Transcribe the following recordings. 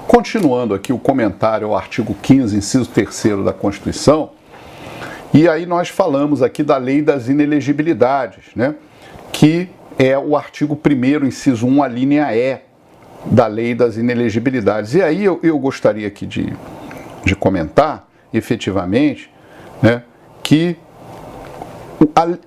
Continuando aqui o comentário ao artigo 15, inciso 3º da Constituição, e aí nós falamos aqui da lei das inelegibilidades, né? Que é o artigo 1º, inciso 1, a linha E da lei das inelegibilidades. E aí eu gostaria aqui de comentar, efetivamente, né, que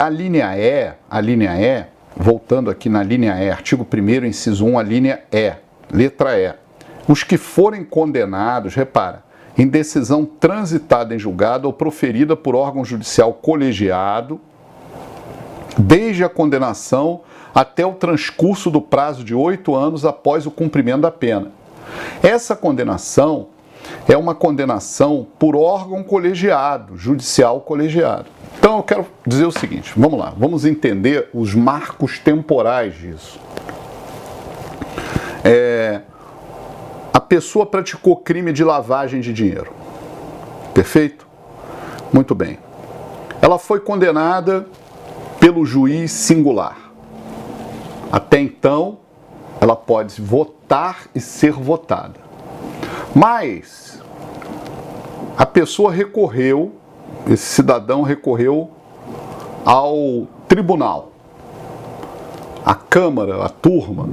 a linha E, voltando aqui na linha E, artigo 1º, inciso 1, a linha E, letra E, os que forem condenados, repara, em decisão transitada em julgado ou proferida por órgão judicial colegiado, desde a condenação até o transcurso do prazo de 8 anos após o cumprimento da pena. Essa condenação é uma condenação por órgão colegiado, judicial colegiado. Então eu quero dizer o seguinte, vamos lá, vamos entender os marcos temporais disso. A pessoa praticou crime de lavagem de dinheiro. Perfeito? Muito bem. Ela foi condenada pelo juiz singular. Até então, ela pode votar e ser votada. Mas a pessoa recorreu, esse cidadão recorreu ao tribunal, à Câmara, à turma,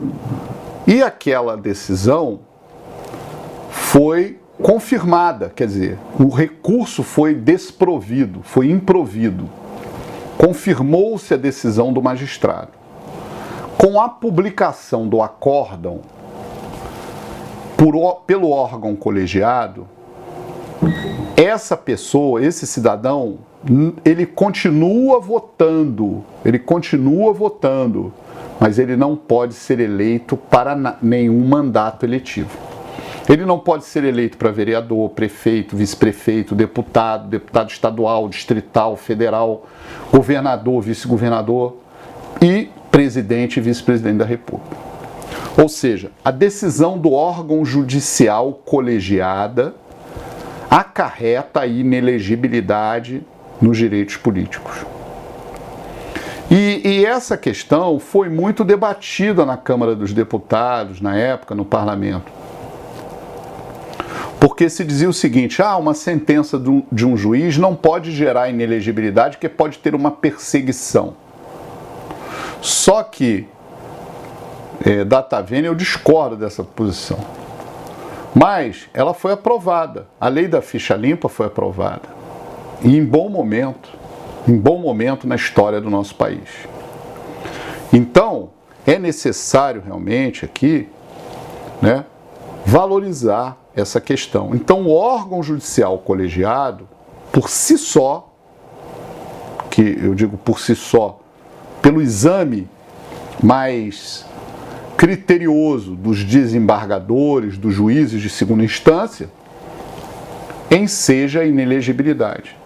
e aquela decisão foi confirmada, quer dizer, o recurso foi desprovido, foi improvido. Confirmou-se a decisão do magistrado. Com a publicação do acórdão pelo órgão colegiado, essa pessoa, esse cidadão, ele continua votando, mas ele não pode ser eleito para nenhum mandato eletivo. Ele não pode ser eleito para vereador, prefeito, vice-prefeito, deputado estadual, distrital, federal, governador, vice-governador e presidente e vice-presidente da República. Ou seja, a decisão do órgão judicial colegiada acarreta a inelegibilidade nos direitos políticos. E essa questão foi muito debatida na Câmara dos Deputados, na época, no Parlamento. Porque se dizia o seguinte, uma sentença de um juiz não pode gerar inelegibilidade, porque pode ter uma perseguição. Só que, data vênia, eu discordo dessa posição. Mas ela foi aprovada, a lei da ficha limpa foi aprovada. E em bom momento na história do nosso país. Então, é necessário realmente aqui, né, valorizar essa questão. Então, o órgão judicial colegiado, por si só, que eu digo por si só, pelo exame mais criterioso dos desembargadores, dos juízes de segunda instância, enseja a inelegibilidade.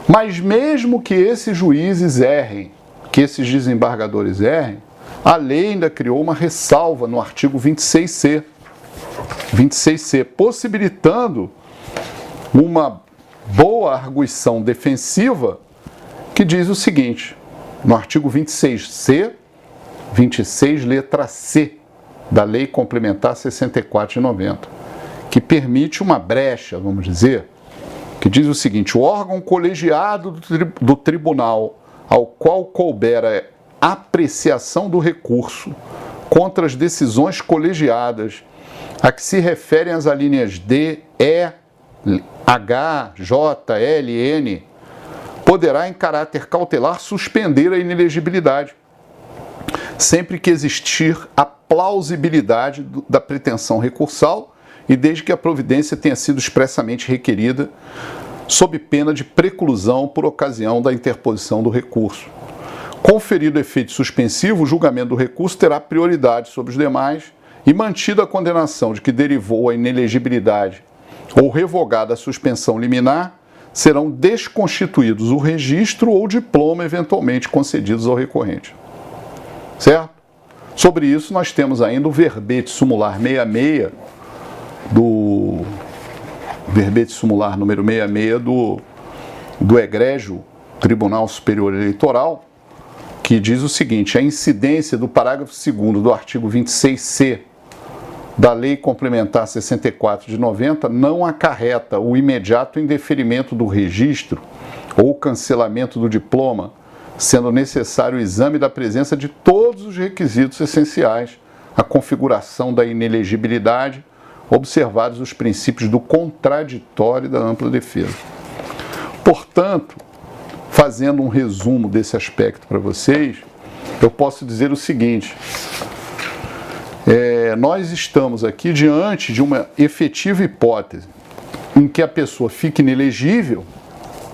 Mas mesmo que esses juízes errem, que esses desembargadores errem, a lei ainda criou uma ressalva no artigo 26C, possibilitando uma boa arguição defensiva que diz o seguinte, no artigo 26C, 26 letra C da Lei Complementar 64 de 90, que permite uma brecha, vamos dizer, que diz o seguinte, o órgão colegiado do tribunal ao qual couber a apreciação do recurso contra as decisões colegiadas a que se referem as alíneas D, E, H, J, L, N, poderá, em caráter cautelar, suspender a inelegibilidade, sempre que existir a plausibilidade da pretensão recursal e desde que a providência tenha sido expressamente requerida, sob pena de preclusão por ocasião da interposição do recurso. Conferido efeito suspensivo, o julgamento do recurso terá prioridade sobre os demais e mantida a condenação de que derivou a inelegibilidade ou revogada a suspensão liminar, serão desconstituídos o registro ou diploma eventualmente concedidos ao recorrente. Certo? Sobre isso, nós temos ainda o verbete sumular 66 do verbete sumular número 66 do egrégio Tribunal Superior Eleitoral, que diz o seguinte, a incidência do parágrafo 2º do artigo 26C da Lei Complementar 64 de 90 não acarreta o imediato indeferimento do registro ou cancelamento do diploma, sendo necessário o exame da presença de todos os requisitos essenciais à configuração da inelegibilidade, observados os princípios do contraditório e da ampla defesa. Portanto, fazendo um resumo desse aspecto para vocês, eu posso dizer o seguinte: nós estamos aqui diante de uma efetiva hipótese em que a pessoa fique inelegível,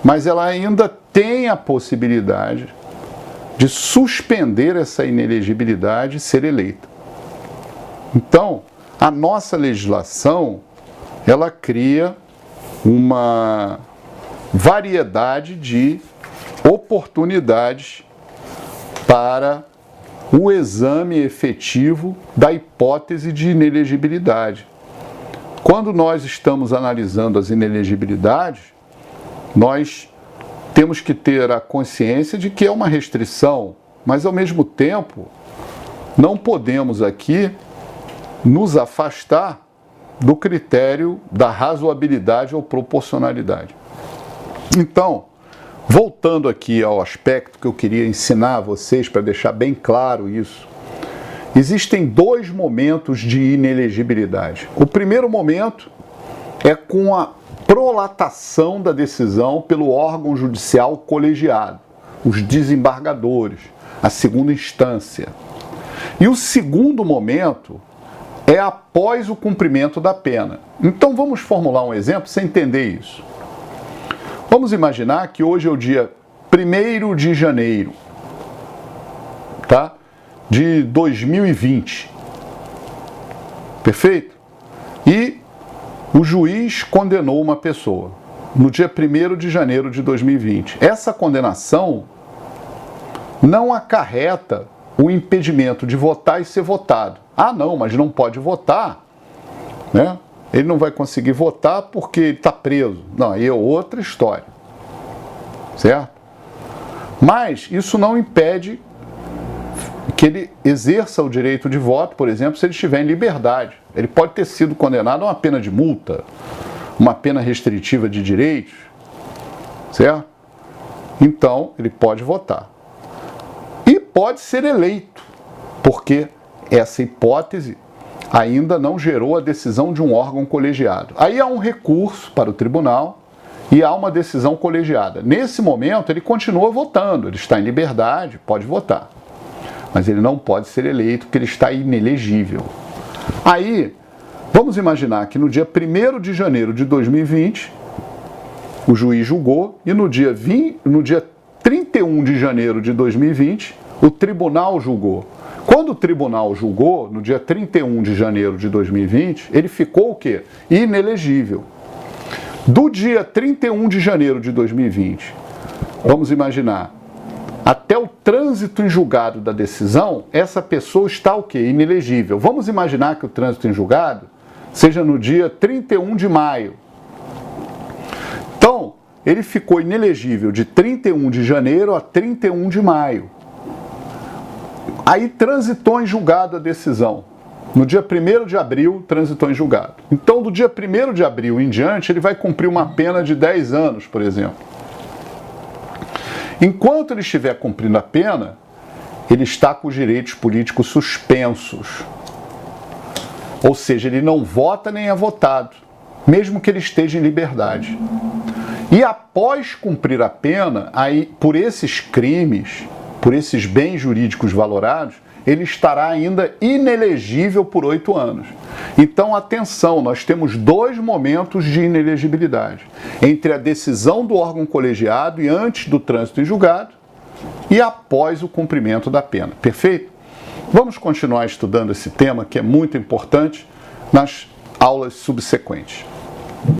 mas ela ainda tem a possibilidade de suspender essa inelegibilidade e ser eleita. Então, a nossa legislação, ela cria uma variedade de oportunidades para o exame efetivo da hipótese de inelegibilidade. Quando nós estamos analisando as inelegibilidades, nós temos que ter a consciência de que é uma restrição, mas ao mesmo tempo não podemos aqui nos afastar do critério da razoabilidade ou proporcionalidade. Então, voltando aqui ao aspecto que eu queria ensinar a vocês para deixar bem claro isso, existem dois momentos de inelegibilidade. O primeiro momento é com a prolatação da decisão pelo órgão judicial colegiado, os desembargadores, a segunda instância. E o segundo momento é após o cumprimento da pena. Então vamos formular um exemplo para você entender isso. Vamos imaginar que hoje é o dia 1º de janeiro, tá? De 2020. Perfeito? E o juiz condenou uma pessoa no dia 1º de janeiro de 2020. Essa condenação não acarreta o impedimento de votar e ser votado. Ah, não, mas não pode votar, né? Ele não vai conseguir votar porque ele está preso. Não, aí é outra história, certo? Mas isso não impede que ele exerça o direito de voto, por exemplo, se ele estiver em liberdade. Ele pode ter sido condenado a uma pena de multa, uma pena restritiva de direitos, certo? Então, ele pode votar. E pode ser eleito, porque essa hipótese ainda não gerou a decisão de um órgão colegiado. Aí há um recurso para o tribunal e há uma decisão colegiada. Nesse momento, ele continua votando, ele está em liberdade, pode votar. Mas ele não pode ser eleito porque ele está inelegível. Aí, vamos imaginar que no dia 1º de janeiro de 2020, o juiz julgou e no dia 31 de janeiro de 2020, o tribunal julgou. Quando o tribunal julgou, no dia 31 de janeiro de 2020, ele ficou o quê? Inelegível. Do dia 31 de janeiro de 2020, vamos imaginar, até o trânsito em julgado da decisão, essa pessoa está o quê? Inelegível. Vamos imaginar que o trânsito em julgado seja no dia 31 de maio. Então, ele ficou inelegível de 31 de janeiro a 31 de maio. Aí transitou em julgado a decisão. No dia 1º de abril, transitou em julgado. Então, do dia 1º de abril em diante, ele vai cumprir uma pena de 10 anos, por exemplo. Enquanto ele estiver cumprindo a pena, ele está com os direitos políticos suspensos. Ou seja, ele não vota nem é votado, mesmo que ele esteja em liberdade. E após cumprir a pena, aí, por esses crimes, por esses bens jurídicos valorados, ele estará ainda inelegível por 8 anos. Então, atenção, nós temos dois momentos de inelegibilidade. Entre a decisão do órgão colegiado e antes do trânsito em julgado e após o cumprimento da pena. Perfeito? Vamos continuar estudando esse tema, que é muito importante, nas aulas subsequentes.